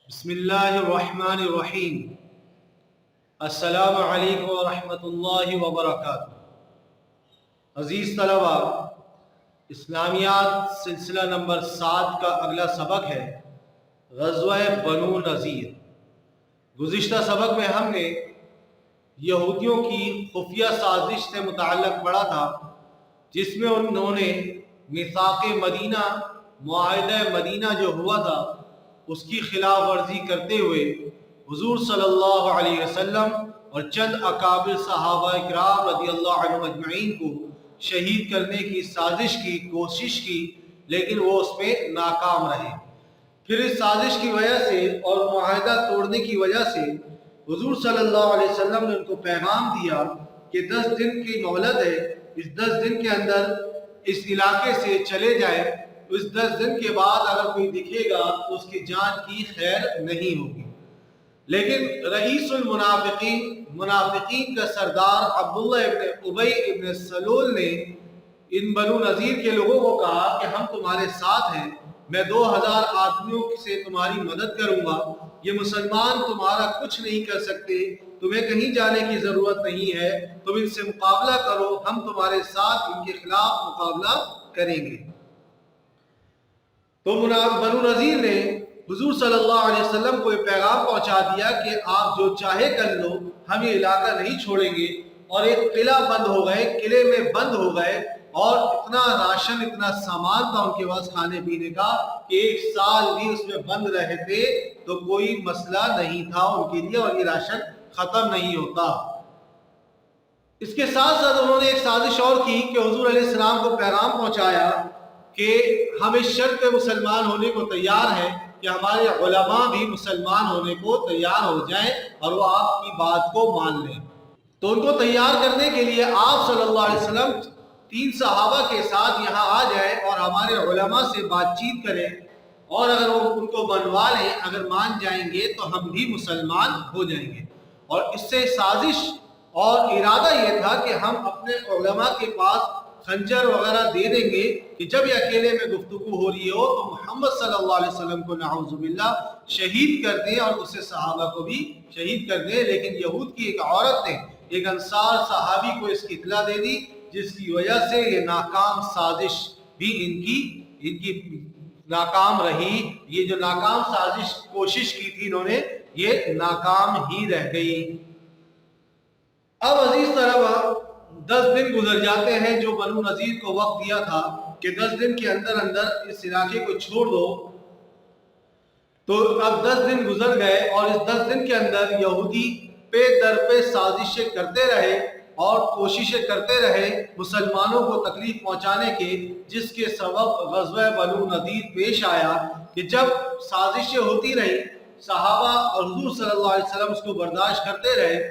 بسم اللہ الرحمن الرحیم۔ السلام علیکم ورحمۃ اللہ وبرکاتہ۔ عزیز طلبہ، اسلامیات سلسلہ نمبر 7 کا اگلا سبق ہے غزوہ بنو نذیر۔ گزشتہ سبق میں ہم نے یہودیوں کی خفیہ سازش سے متعلق پڑھا تھا، جس میں انہوں نے میثاق مدینہ، معاہدہ مدینہ جو ہوا تھا، اس کی خلاف ورزی کرتے ہوئے حضور صلی اللہ علیہ وسلم اور چند اکابر صحابہ کرام رضی اللہ عنہم اجمعین کو شہید کرنے کی سازش کی کوشش کی، لیکن وہ اس میں ناکام رہے۔ پھر اس سازش کی وجہ سے اور معاہدہ توڑنے کی وجہ سے حضور صلی اللہ علیہ وسلم نے ان کو پیغام دیا کہ 10 دن کی مہلت ہے، اس 10 دن کے اندر اس علاقے سے چلے جائیں، اس 10 دن کے بعد اگر کوئی دکھے گا تو اس کی جان کی خیر نہیں ہوگی۔ لیکن رئیس المنافقین، منافقین کا سردار عبداللہ ابن ابی ابن سلول نے ان بنو نذیر کے لوگوں کو کہا کہ ہم تمہارے ساتھ ہیں، میں 2000 آدمیوں سے تمہاری مدد کروں گا، یہ مسلمان تمہارا کچھ نہیں کر سکتے، تمہیں کہیں جانے کی ضرورت نہیں ہے، تم ان سے مقابلہ کرو، ہم تمہارے ساتھ ان کے خلاف مقابلہ کریں گے۔ تو بنو نذیر نے حضور صلی اللہ علیہ وسلم کو یہ پیغام پہنچا دیا کہ آپ جو چاہے کر لو، ہم یہ علاقہ نہیں چھوڑیں گے۔ اور ایک قلعہ بند ہو گئے، قلعے میں بند ہو گئے، اور اتنا راشن، اتنا سامان تھا ان کے پاس کھانے پینے کا کہ 1 سال بھی اس میں بند رہتے تو کوئی مسئلہ نہیں تھا ان کے لیے، اور یہ راشن ختم نہیں ہوتا۔ اس کے ساتھ ساتھ انہوں نے ایک سازش اور کی کہ حضور علیہ السلام کو پیغام پہنچایا کہ ہم اس شرط پہ مسلمان ہونے کو تیار ہیں کہ ہمارے علماء بھی مسلمان ہونے کو تیار ہو جائیں اور وہ آپ کی بات کو مان لیں۔ تو ان کو تیار کرنے کے لیے آپ صلی اللہ علیہ وسلم 3 صحابہ کے ساتھ یہاں آ جائیں اور ہمارے علماء سے بات چیت کریں، اور اگر وہ ان کو بنوا لیں، اگر مان جائیں گے تو ہم بھی مسلمان ہو جائیں گے۔ اور اس سے سازش اور ارادہ یہ تھا کہ ہم اپنے علماء کے پاس خنجر وغیرہ دے دیں گے کہ جب یہ اکیلے میں گفتگو ہو رہی ہو تو محمد صلی اللہ علیہ وسلم کو نعوذ باللہ شہید کر دیں، اور دوسرے صحابہ کو بھی شہید کر دیں۔ لیکن یہود کی ایک عورت نے ایک انصار صحابی کو اس کی اطلاع دے دی، جس کی وجہ سے یہ ناکام سازش بھی ان کی ناکام رہی۔ یہ جو ناکام سازش کوشش کی تھی انہوں نے، یہ ناکام ہی رہ گئی۔ اب عزیز طلبہ، 10 دن گزر جاتے ہیں جو بنو نذیر کو وقت دیا تھا کہ 10 دن کے اندر اندر اس علاقے کو چھوڑ دو۔ تو اب 10 دن گزر گئے، اور اس 10 دن کے اندر یہودی پہ در پہ سازشیں کرتے رہے اور کوششیں کرتے رہے مسلمانوں کو تکلیف پہنچانے کے، جس کے سبب غزوہ بنو نذیر پیش آیا کہ جب سازشیں ہوتی رہی، صحابہ اور حضور صلی اللہ علیہ وسلم اس کو برداشت کرتے رہے۔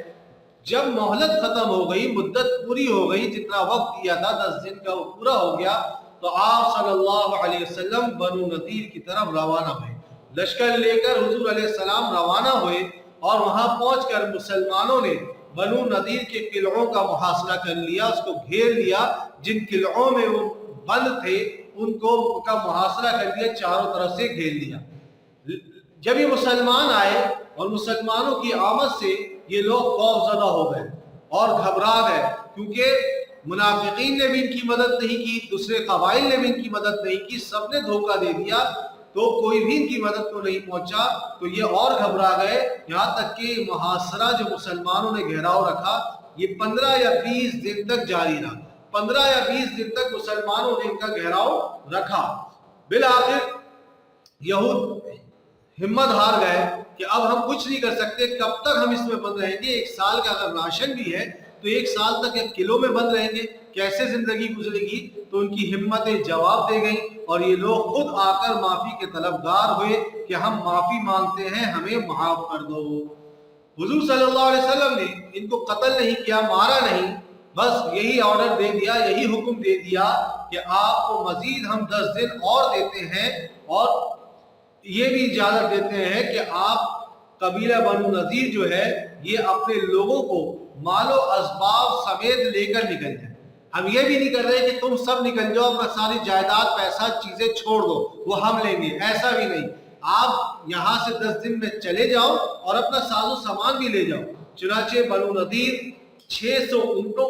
جب مہلت ختم ہو گئی، مدت پوری ہو گئی، جتنا وقت دیا تھا 10 دن کا وہ پورا ہو گیا، تو آپ صلی اللہ علیہ وسلم بنو نذیر کی طرف روانہ ہوئے۔ لشکر لے کر حضور علیہ السلام روانہ ہوئے، اور وہاں پہنچ کر مسلمانوں نے بنو نذیر کے قلعوں کا محاصرہ کر لیا، اس کو گھیر لیا۔ جن قلعوں میں وہ بند تھے ان کا محاصرہ کر لیا، چاروں طرف سے گھیر لیا۔ جب یہ مسلمان آئے اور مسلمانوں کی آمد سے یہ لوگ خوف زدہ ہو گئے اور گھبرا گئے، کیونکہ منافقین نے بھی ان کی مدد نہیں کی، دوسرے قبائل نے بھی ان کی مدد نہیں کی، سب نے دھوکہ دے دیا، تو کوئی بھی ان کی مدد کو نہیں پہنچا۔ تو یہ اور گھبرا گئے، یہاں تک کہ محاصرہ جو مسلمانوں نے گھیراؤ رکھا، یہ 15 یا 20 دن تک جاری رہا۔ 15 یا 20 دن تک مسلمانوں نے ان کا گھیراؤ رکھا۔ بالآخر یہود ہمت ہار گئے کہ اب ہم کچھ نہیں کر سکتے، کب تک ہم اس میں بند رہیں گے؟ 1 سال کا اگر راشن بھی ہے تو 1 سال تک ایک قلعوں میں بند رہیں گے، کیسے زندگی گزرے گی؟ تو ان کی ہمتیں جواب دے گئیں، اور یہ لوگ خود آ کر معافی کے طلبگار ہوئے کہ ہم معافی مانگتے ہیں، ہمیں معاف کر دو۔ حضور صلی اللہ علیہ وسلم نے ان کو قتل نہیں کیا، مارا نہیں، بس یہی آرڈر دے دیا، یہی حکم دے دیا کہ آپ کو مزید ہم 10 دن اور دیتے ہیں، اور یہ بھی اجازت دیتے ہیں کہ آپ قبیلہ بنو نذیر جو ہے یہ اپنے لوگوں کو مال و اسباب سمیت لے کر نکل جائیں۔ ہم یہ بھی نہیں کر رہے کہ تم سب نکل جاؤ، اپنا ساری جائیداد، پیسہ، چیزیں چھوڑ دو، وہ ہم لیں گے، ایسا بھی نہیں۔ آپ یہاں سے 10 دن میں چلے جاؤ اور اپنا ساز و سامان بھی لے جاؤ۔ چنانچہ بنو نذیر 600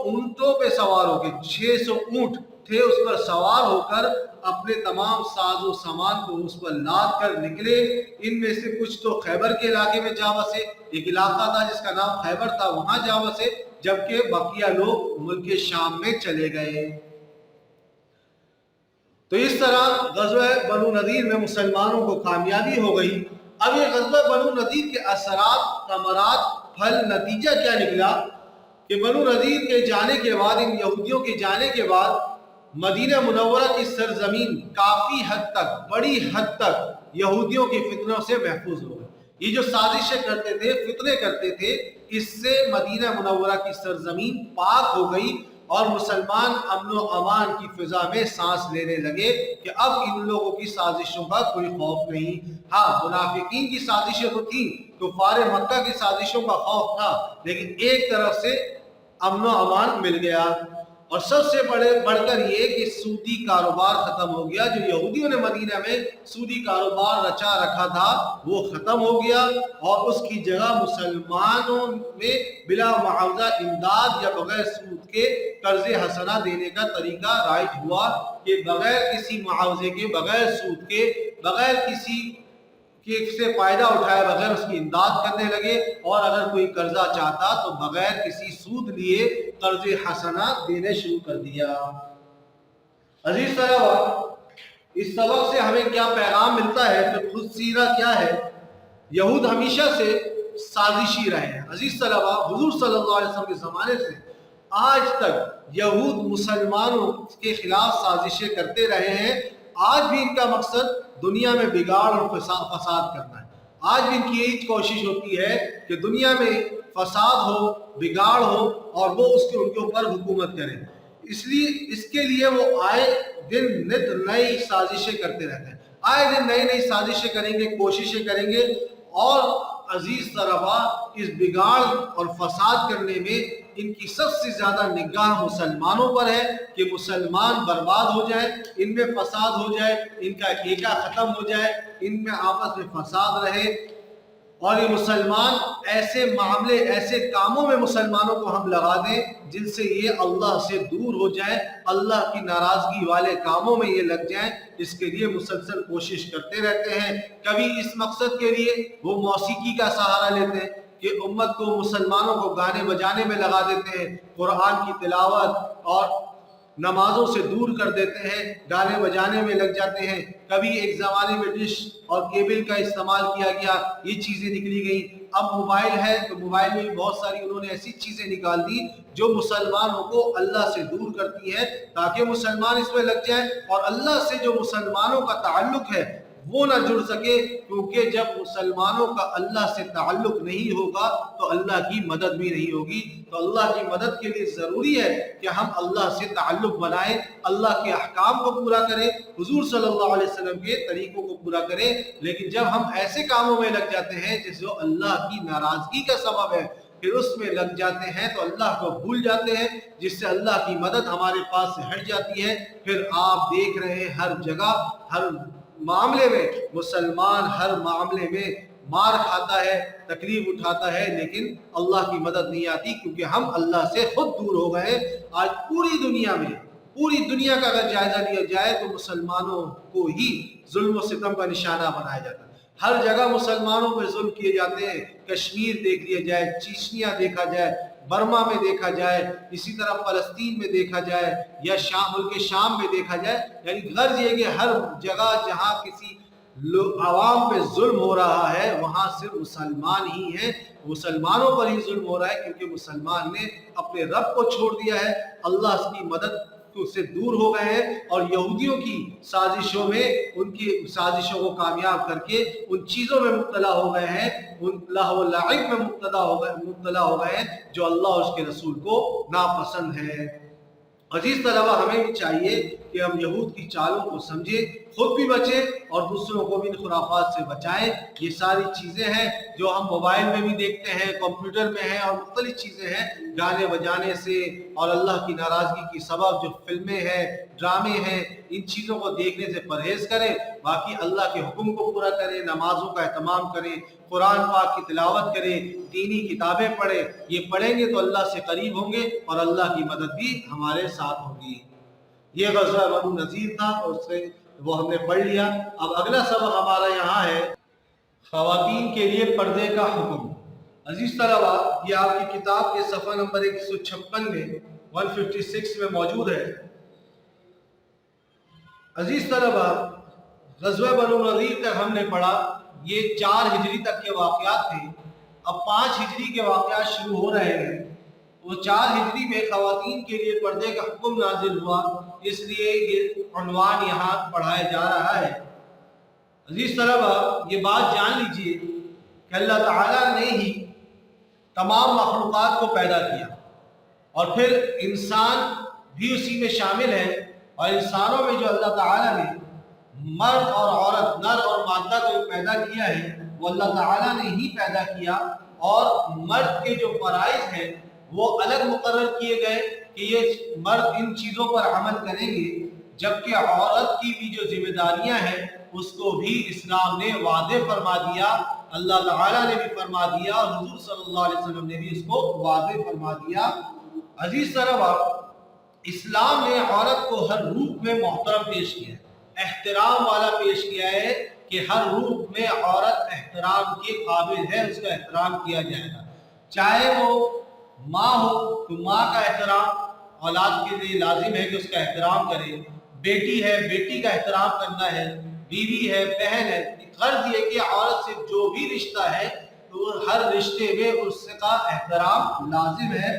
اونٹوں پہ سوار ہو کے، 600 اونٹ تھے اس پر سوار ہو کر اپنے تمام ساز و سامان کو اس پر لاد کر نکلے۔ ان میں سے کچھ تو خیبر کے علاقے میں جا بسے، ایک علاقہ تھا جس کا نام خیبر تھا، وہاں جا بسے، جبکہ بقیہ لوگ ملک شام میں چلے گئے۔ تو اس طرح غزوہ بنو نذیر میں مسلمانوں کو کامیابی ہو گئی۔ اب یہ غزوہ بنو نذیر کے اثرات، ثمرات، پھل، نتیجہ کیا نکلا کہ بنو نذیر کے جانے کے بعد، ان یہودیوں کے جانے کے بعد مدینہ منورہ کی سرزمین کافی حد تک، بڑی حد تک یہودیوں کی فتنوں سے محفوظ ہو گئی۔ یہ جو سازشیں کرتے تھے، فتنے کرتے تھے، اس سے مدینہ منورہ کی سرزمین پاک ہو گئی اور مسلمان امن و امان کی فضا میں سانس لینے لگے کہ اب ان لوگوں کی سازشوں کا کوئی خوف نہیں۔ ہاں، منافقین کی سازشیں تو تھیں، کفار مکہ کی سازشوں کا خوف تھا، لیکن ایک طرف سے امن و امان مل گیا۔ اور سب سے بڑھ کر یہ کہ سودی کاروبار ختم ہو گیا۔ جو یہودیوں نے مدینہ میں سودی کاروبار رچا رکھا تھا وہ ختم ہو گیا، اور اس کی جگہ مسلمانوں میں بلا معاوضہ امداد یا بغیر سود کے قرض حسنہ دینے کا طریقہ رائج ہوا کہ بغیر کسی معاوضے کے، بغیر سود کے، بغیر کسی سے فائدہ اٹھائے بغیر اس کی امداد کرنے لگے، اور اگر کوئی قرضہ چاہتا تو بغیر کسی سود لیے قرض حسنہ دینے شروع کر دیا۔ عزیز طلبہ، اس سبق سے ہمیں کیا پیغام ملتا ہے کہ خود سیرہ کیا ہے؟ یہود ہمیشہ سے سازشی رہے ہیں۔ عزیز طلبہ، حضور صلی اللہ علیہ وسلم کے زمانے سے آج تک یہود مسلمانوں کے خلاف سازشیں کرتے رہے ہیں۔ آج بھی ان کا مقصد دنیا میں بگاڑ اور فساد کرنا ہے۔ آج بھی ان کی یہی کوشش ہوتی ہے کہ دنیا میں فساد ہو، بگاڑ ہو، اور وہ ان کے اوپر حکومت کریں۔ اس کے لیے وہ آئے دن نئی سازشیں کرتے رہتے ہیں، آئے دن نئی سازشیں کریں گے، کوششیں کریں گے۔ اور عزیز طلبہ، اس بگاڑ اور فساد کرنے میں ان کی سب سے زیادہ نگاہ مسلمانوں پر ہے کہ مسلمان برباد ہو جائے، ان میں فساد ہو جائے، ان کا ایکا ختم ہو جائے، ان میں آپس میں فساد رہے، اور یہ مسلمان ایسے معاملے، ایسے کاموں میں مسلمانوں کو ہم لگا دیں جن سے یہ اللہ سے دور ہو جائیں، اللہ کی ناراضگی والے کاموں میں یہ لگ جائیں۔ اس کے لیے مسلسل کوشش کرتے رہتے ہیں۔ کبھی اس مقصد کے لیے وہ موسیقی کا سہارا لیتے ہیں کہ امت کو، مسلمانوں کو گانے بجانے میں لگا دیتے ہیں، قرآن کی تلاوت اور نمازوں سے دور کر دیتے ہیں، گانے بجانے میں لگ جاتے ہیں۔ کبھی ایک زمانے میں ڈش اور کیبل کا استعمال کیا گیا، یہ چیزیں نکلی گئیں۔ اب موبائل ہے تو موبائل میں بھی بہت ساری انہوں نے ایسی چیزیں نکال دی جو مسلمانوں کو اللہ سے دور کرتی ہیں، تاکہ مسلمان اس میں لگ جائیں اور اللہ سے جو مسلمانوں کا تعلق ہے وہ نہ جڑ سکے، کیونکہ جب مسلمانوں کا اللہ سے تعلق نہیں ہوگا تو اللہ کی مدد بھی نہیں ہوگی۔ تو اللہ کی مدد کے لیے ضروری ہے کہ ہم اللہ سے تعلق بنائیں، اللہ کے احکام کو پورا کریں، حضور صلی اللہ علیہ وسلم کے طریقوں کو پورا کریں۔ لیکن جب ہم ایسے کاموں میں لگ جاتے ہیں جس جو اللہ کی ناراضگی کا سبب ہے، پھر اس میں لگ جاتے ہیں تو اللہ کو بھول جاتے ہیں، جس سے اللہ کی مدد ہمارے پاس سے ہٹ جاتی ہے۔ پھر آپ دیکھ رہے ہیں ہر جگہ، ہر معاملے میں مسلمان ہر معاملے میں مار کھاتا ہے، تکلیف اٹھاتا ہے، لیکن اللہ کی مدد نہیں آتی، کیونکہ ہم اللہ سے خود دور ہو گئے۔ آج پوری دنیا میں، پوری دنیا کا اگر جائزہ لیا جائے تو مسلمانوں کو ہی ظلم و ستم کا نشانہ بنایا جاتا ہے۔ ہر جگہ مسلمانوں پہ ظلم کیے جاتے ہیں۔ کشمیر دیکھ لیا جائے، چیچنیا دیکھا جائے، برما میں دیکھا جائے، اسی طرح فلسطین میں دیکھا جائے، یا ملک شام میں دیکھا جائے، یعنی غرض یہ کہ ہر جگہ جہاں کسی عوام پہ ظلم ہو رہا ہے وہاں صرف مسلمان ہی ہیں، مسلمانوں پر ہی ظلم ہو رہا ہے، کیونکہ مسلمان نے اپنے رب کو چھوڑ دیا ہے، اللہ کی مدد سے دور ہو گئے ہیں، اور یہودیوں کی سازشوں میں، ان کی سازشوں کو کامیاب کر کے ان چیزوں میں مبتلا ہو گئے ہیں، ان لہو و لعب میں مبتلا ہو گئے ہیں جو اللہ اور اس کے رسول کو ناپسند ہے۔ عزیز طلبہ، ہمیں بھی چاہیے کہ ہم یہود کی چالوں کو سمجھیں، खुद भी बचें और दूसरों को भी इन खुराफात से बचाएं। ये सारी चीज़ें हैं जो हम मोबाइल में भी देखते हैं, कंप्यूटर में हैं और मुख्तलिफ चीज़ें हैं, गाने बजाने से और अल्लाह की नाराज़गी की सबब जो फिल्में हैं, ड्रामे हैं, इन चीज़ों को देखने से परहेज़ करें। बाकी अल्लाह के हुक्म को पूरा करें, नमाजों का एहतमाम करें, कुरान पाक की तिलावत करें, दीनी किताबें पढ़ें। ये पढ़ेंगे तो अल्लाह से करीब होंगे और अल्लाह की मदद भी हमारे साथ होगी। ये ग़ज़वा बनु नज़ीर था और उससे वो हमने पढ़ लिया। अब अगला सबक हमारा यहाँ है ख़वातीन के लिए पर्दे का हुक्म। अजीज़ तलबा, ये आपकी किताब के सफ़ा नंबर 156 में 156 में मौजूद है। अजीज़ तलबा, ग़ज़वा बनु नज़ीर तक हमने पढ़ा, ये 4 हिजरी तक के वाक़यात थे। अब 5 हिजरी के वाक़यात शुरू हो रहे हैं। वो 4 हिजरी में ख़वातीन के लिए पर्दे का हुक्म नाजिल हुआ, इसलिए ये उन्वान यहाँ पढ़ाया जा रहा है। अजीज़ तलबा, ये बात जान लीजिए कि अल्लाह ताला ने ही तमाम मखलूक़ात को पैदा किया और फिर इंसान भी उसी में शामिल है। और इंसानों में जो अल्लाह ताला ने मर्द और औरत, नर और मादा को पैदा किया है, वो अल्लाह ताला ने ही पैदा किया। और मर्द के जो फ़राइज़ हैं वो अलग मुकर्रर किए गए कि ये मर्द इन चीज़ों पर अमल करेंगे, जबकि औरत की भी जो जिम्मेदारियां हैं उसको भी इस्लाम ने वादे फरमा दिया, अल्लाह ताला ने भी फरमा दिया और हुजूर सल्लल्लाहु अलैहि वसल्लम ने भी इसको वादे फरमा दिया। अजीज तरह, इस्लाम ने औरत को हर रूप में मोहतरम पेश किया है, एहतराम वाला पेश किया है कि हर रूप में औरत एहतराम के काबिल है, उसका एहतराम किया जाएगा। चाहे वो माँ हो तो माँ का एहतराम औलाद के लिए लाजिम है कि उसका एहतराम करे, बेटी है बेटी का एहतराम करना है, बीवी है, बहन है। गर्ज ये कि औरत से जो भी रिश्ता है तो हर रिश्ते में उसका एहतराम लाजिम है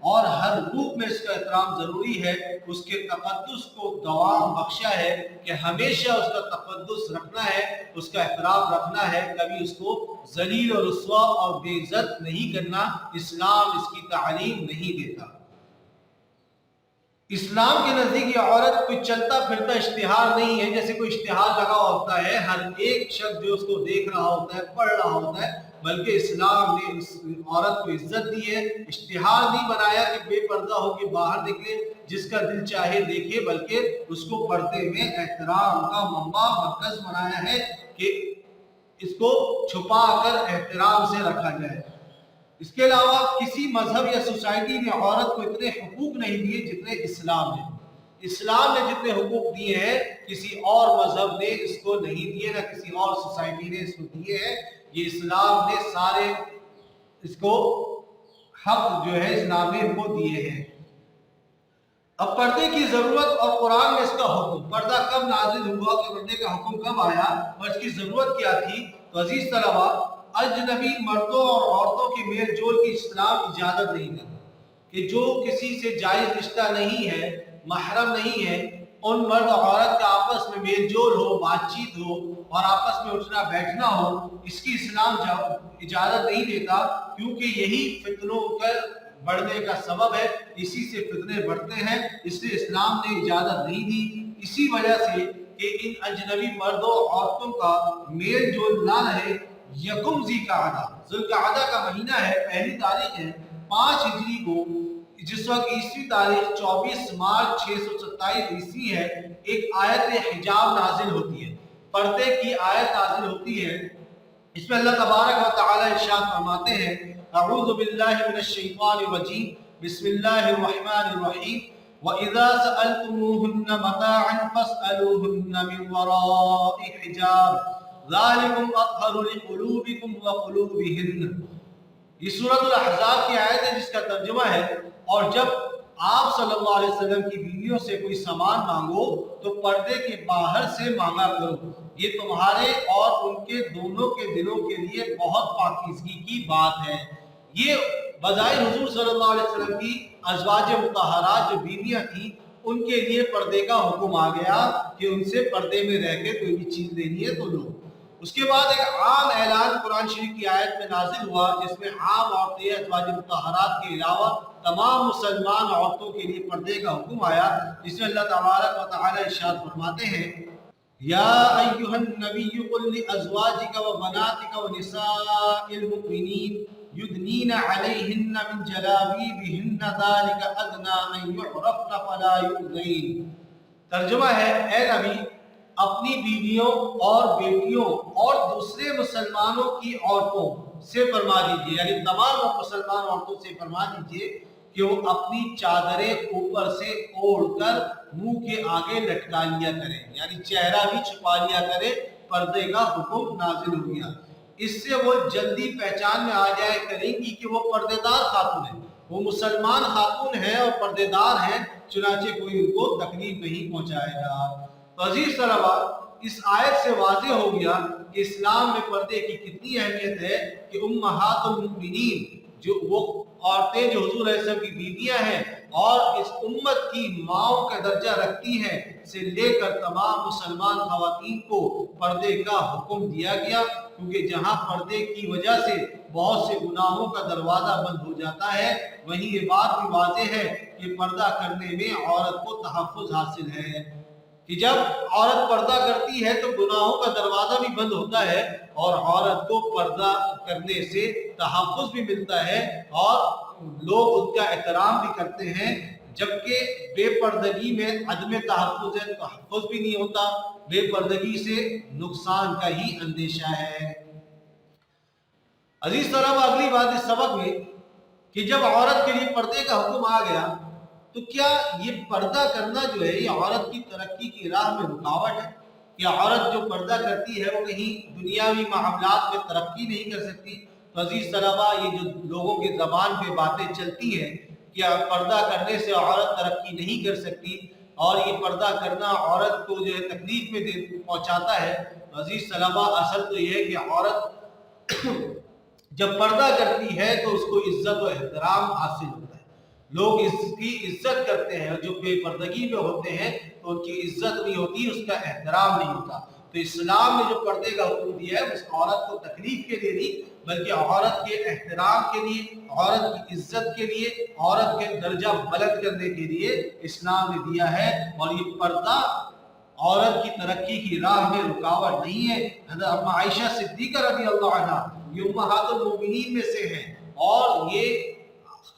और हर रूप में इसका एहतराम जरूरी है। उसके तक़द्दुस को दवाम बख्शा है कि हमेशा उसका तक़द्दुस रखना है, उसका एहतराम रखना है, कभी उसको जलील और रुस्वा और बेइज्जत नहीं करना। इस्लाम इसकी तालीम नहीं देता। इस्लाम के नज़दीक ये औरत कोई चलता फिरता इश्तिहार नहीं है, जैसे कोई इश्तिहार लगा होता है हर एक शख्स जो उसको देख रहा होता है, पढ़ रहा होता है, बल्कि इस्लाम ने इस औरत को इज्जत दी है। इश्तिहार नहीं बनाया कि बेपर्दा होकर बाहर निकले, जिसका दिल चाहे देखे, बल्कि उसको पर्दे में एहतराम का मंबा मरकज बनाया है कि इसको छुपा कर एहतराम से रखा जाए। इसके अलावा किसी मजहब या सोसाइटी ने औरत को इतने हुकूक नहीं दिए जितने इस्लाम ने। इस्लाम ने जितने हुकूक दिए हैं किसी और मजहब ने इसको नहीं दिए, ना किसी और सोसाइटी ने इसको दिए हैं। ये इस्लाम ने सारे इसको हक जो है इस्लाम ने इनको दिए हैं। अब पर्दे की जरूरत और कुरान में इसका हुक्म, पर्दा कब नाजिल हुआ, कि पर्दे का हुक्म कब आया और इसकी जरूरत क्या थी। तो अजीज तलबा, अजनबी मर्दों और औरतों के मेल जोल की इस्लाम इजाजत नहीं देता कि जो किसी से जायज रिश्ता नहीं है, महरम नहीं है, उन मर्द और औरत का आपस में मेल जोल हो, बातचीत हो और आपस में उठना बैठना हो, इसकी इस्लाम इजाजत नहीं देता, क्योंकि यही फितनों का बढ़ने का सबब है। इसी से फितने बढ़ते हैं, इसलिए इस्लाम ने इजाजत नहीं दी। इसी वजह से कि इन अजनबी मर्दों और औरतों का मेल जोल ना रहे। यकुम ज़ुल्क़अदा का महीना है, पहली तारीख है 5 हिजरी को, जिस वक्त ईस्वी तारीख 24 मार्च 627 ईस्वी है, एक आयत हिजाब नाजिल होती है, पर्दे की आयत नाजिल होती है। इसमें अल्लाह तबारक व तआला इरशाद फरमाते हैं, अऊज़ु बिल्लाहि मिनश शैतानिर रजीम, बिस्मिल्लाहिर रहमानिर रहीम, व इज़ा सअलतुमूहुन्ना मताअन फस्अलूहुन्ना मिन वराइ हिजाब ज़ालिकुम अत्हरु लिक़ुलूबिकुम व क़ुलूबिहिन्न। ये सूरह अल-अहज़ाब की आयत है जिसका तर्जुमा है, और जब आप सल्लल्लाहु अलैहि वसल्लम की बीवियों से कोई सामान मांगो तो पर्दे के बाहर से मांगा करो, ये तुम्हारे और उनके दोनों के दिलों के लिए बहुत पाकीज़गी की बात है। ये बज़ाहिर हुज़ूर सल्लल्लाहु अलैहि वसल्लम की अज़वाज मुतहहरात जो बीवियां थी, उनके लिए पर्दे का हुक्म आ गया कि उनसे पर्दे में रह के कोई भी चीज़ लेनी है तो लो। उसके बाद एक आम ऐलान कुरान शरीफ की आयत में नाजिल हुआ, जिसमें आम औरतें अज़वाज मुतहहरात के अलावा तमाम मुसलमान औरतों के लिए पर्दे का हुक्म आया, जिसमें अल्लाह तबारक व तआला इरशाद फरमाते हैं, या अय्युहन नबिय्यु कुल लिअज़वाजिका व बनातिका व निसाइल मुमिनीन युदनीना अलैहिन्ना मिन जलाबीबिहिन्ना ज़ालिका अदना अन युअरफ़ना फला युज़ैन। तर्जुमा है, ए नबी अपनी बीवियों और बेटियों और दूसरे मुसलमानों की औरतों से फरमा दीजिए, यानी तमाम मुसलमान औरतों से फरमा दीजिए कि वो अपनी चादरें ऊपर से ओढ़कर मुंह के आगे लटका लिया करें, यानी चेहरा भी छुपा लिया करें। पर्दे का हुक्म नाजिल हो गया, इससे वो जल्दी पहचान में आ जाए करेंगी कि वो पर्देदार खातून है, वो मुसलमान खातून है और पर्देदार हैं, चुनाचे कोई उनको तकलीफ नहीं पहुंचाएगा। तो अजीज तलबा, इस आयत से वाज़ेह हो गया कि इस्लाम में पर्दे की कितनी अहमियत है कि उम्महातुल मुमिनीन, जो वो औरतें जो हुजूर अलैहि सल्लम की बीवियां हैं और इस उम्मत की माओं का दर्जा रखती हैं, से लेकर तमाम मुसलमान खवातीन को पर्दे का हुक्म दिया गया, क्योंकि जहां पर्दे की वजह से बहुत से गुनाहों का दरवाजा बंद हो जाता है, वहीं ये बात भी वाज़ेह है कि पर्दा करने में औरत को तहफ़्फ़ुज़ हासिल है, कि जब औरत पर्दा करती है तो गुनाहों का दरवाजा भी बंद होता है और औरत को पर्दा करने से तहफ़्फ़ुज़ भी मिलता है और लोग उनका एहतराम भी करते हैं। जबकि बेपर्दगी में अदम तहफ़्फ़ुज़ है, तहफ़्फ़ुज़ भी नहीं होता, बेपर्दगी से नुकसान का ही अंदेशा है। अजीज तलबा, अगली बात इस सबक में कि जब औरत के लिए पर्दे का हुक्म आ गया तो क्या ये पर्दा करना जो है ये औरत की तरक्की की राह में रुकावट है? क्या औरत जो पर्दा करती है वो कहीं दुनियावी मामलात में तरक्की नहीं कर सकती? तो अजीज तलबा, ये जो लोगों के ज़बान पे बातें चलती हैं कि पर्दा करने से औरत तरक्की नहीं कर सकती और ये पर्दा करना औरत को जो है तकलीफ में पहुंचाता है, तो अजीज तलबा, असल तो ये है कि औरत जब पर्दा करती है तो उसको इज्जत और एहतराम हासिल होता है, लोग इसकी इज्जत करते हैं। जो बेपर्दगी में होते हैं तो उनकी इज्जत नहीं होती, उसका एहतराम नहीं होता। तो इस्लाम ने जो पर्दे का हुक्म दिया है उस औरत को तकलीफ के लिए नहीं, बल्कि औरत के एहतराम के लिए, औरत की इज्जत के लिए, औरत के दर्जा बुलंद करने के लिए इस्लाम ने दिया है। और ये पर्दा औरत की तरक्की की राह में रुकावट नहीं है। हज़रत अम्मा आयशा सिद्दीक़ा रज़ियल्लाहु अन्हा ये उम्महातुल मोमिनीन में से हैं और ये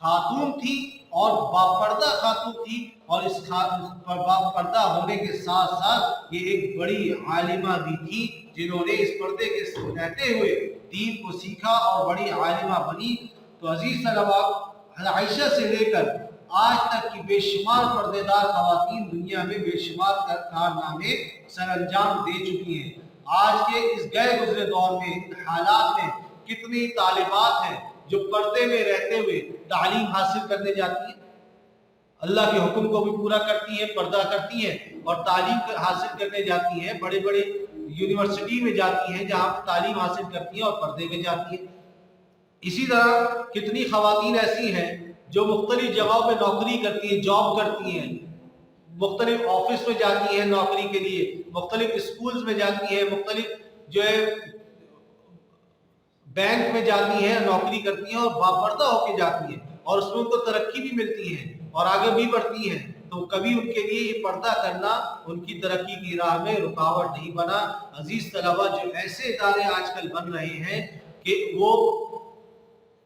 खातून थी और बापर्दा खातून थी, और इस बापर्दा होने के साथ साथ ये एक बड़ी आलिमा भी थी, जिन्होंने इस पर्दे के रहते हुए दीन को सीखा और बड़ी आलिमा बनी। तो अजीज तलबा, आयशा से लेकर आज तक की बेशुमार पर्देदार खवातीन दुनिया में बेशुमार कारनामे सरअंजाम दे चुकी हैं। आज के इस गए गुजरे दौर में हालात में कितनी तालिबात हैं जो पर्दे में रहते हुए तालीम हासिल करने जाती हैं, अल्लाह के हुक्म को भी पूरा करती हैं, पर्दा करती हैं और तालीम हासिल करने जाती हैं, बड़े बड़े यूनिवर्सिटी में जाती हैं जहाँ पर तालीम हासिल करती हैं और पर्दे में जाती हैं। इसी तरह कितनी खवातीन ऐसी हैं जो मुख्तलिफ जगहों पे नौकरी करती हैं, जॉब करती हैं, मुख्तलिफ ऑफिस में जाती हैं नौकरी के लिए, मुख्तलिफ स्कूल्स में जाती हैं, मुख्तलिफ जो है बैंक में जाती हैं, नौकरी करती हैं और बापर्दा होके जाती हैं और उसमें उनको तरक्की भी मिलती है और आगे भी बढ़ती हैं। तो कभी उनके लिए ये पर्दा करना उनकी तरक्की की राह में रुकावट नहीं बना। अजीज तलबा, जो ऐसे इदारे आजकल बन रहे हैं कि वो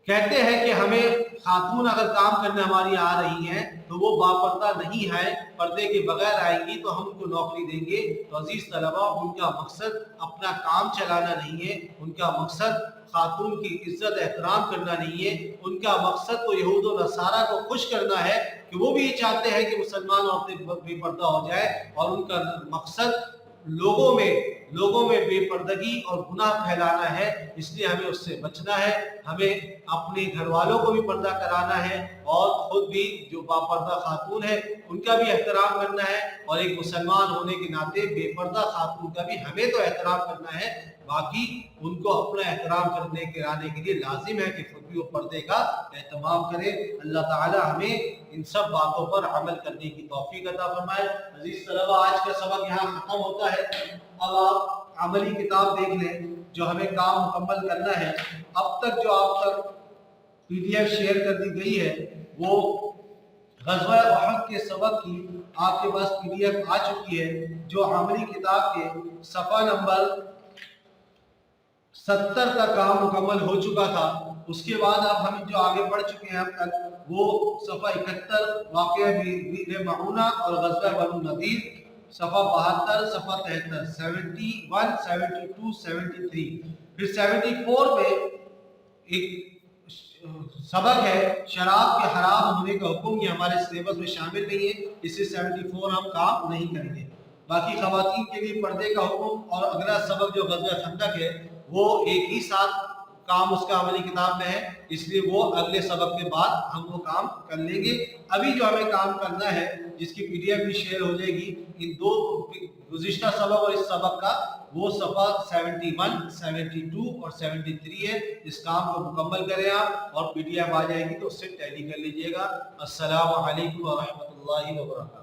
कहते हैं कि हमें खातून अगर काम करने हमारी आ रही हैं तो वो बापर्दा नहीं है, पर्दे के बगैर आएंगी तो हम उनको नौकरी देंगे। तो अजीज तलबा, उनका मकसद अपना काम चलाना नहीं है, उनका मकसद खातून की इज्जत एहतराम करना नहीं है, उनका मकसद तो यहूद और नसारा को खुश करना है कि वो भी ये चाहते हैं कि मुसलमान औरतें बेपर्दा हो जाए, और उनका मकसद लोगों में बेपर्दगी और गुनाह फैलाना है। इसलिए हमें उससे बचना है, हमें अपने घर वालों को भी पर्दा कराना है और खुद भी जो बापर्दा खातून है उनका भी एहतराम करना है, और एक मुसलमान होने के नाते बेपर्दा खातून का भी हमें तो एहतराम करना है, बाकी उनको अपना एहतराम करने के आने के लिए लाजिम है कि खुद भी वो पर्दे का एहतमाम करें। अल्लाह ताला हमें इन सब बातों पर अमल करने की तौफीक अता फरमाए। अजीज तलबा, आज का सबक यहाँ खत्म होता है। अब आप अमली किताब देख लें जो हमें काम मुकम्मल करना है। अब तक जो आप तक PDF शेयर कर दी गई है वो ग़ज़वा उहद के सबक की आपके पास PDF आ चुकी है, जो अमली किताब के सफ़ा नंबर 70 तक काम मुकम्मल हो चुका था। उसके बाद अब हम जो आगे बढ़ चुके हैं अब तक, वो सफ़ा 71 वाक़या बीर मऊना और ग़ज़वा बनु नदीर, सफ़ा 72, सफ़ा 73, 71, 72, 73, फिर 74 में एक सबक है शराब के हराम होने का हुक्म। ये हमारे सिलेबस में शामिल नहीं है, इससे 74 हम काम नहीं करेंगे। बाकी खवातीन के लिए पर्दे का हुक्म और अगला सबक जो ग़ज़वा खंदक है वो एक ही साथ काम उसका अमली किताब में है, इसलिए वो अगले सबक के बाद हम वो काम कर लेंगे। अभी जो हमें काम करना है, जिसकी PDF भी शेयर हो जाएगी, इन दो गुज़िश्ता सबक और इस सबक का, वो सफ़ा 71, 72 और 73 है। इस काम को मुकम्मल करें आप और PDF आ जाएगी तो उससे टैली कर लीजिएगा। अस्सलामु अलैकुम व रहमतुल्लाहि व बरकातहू।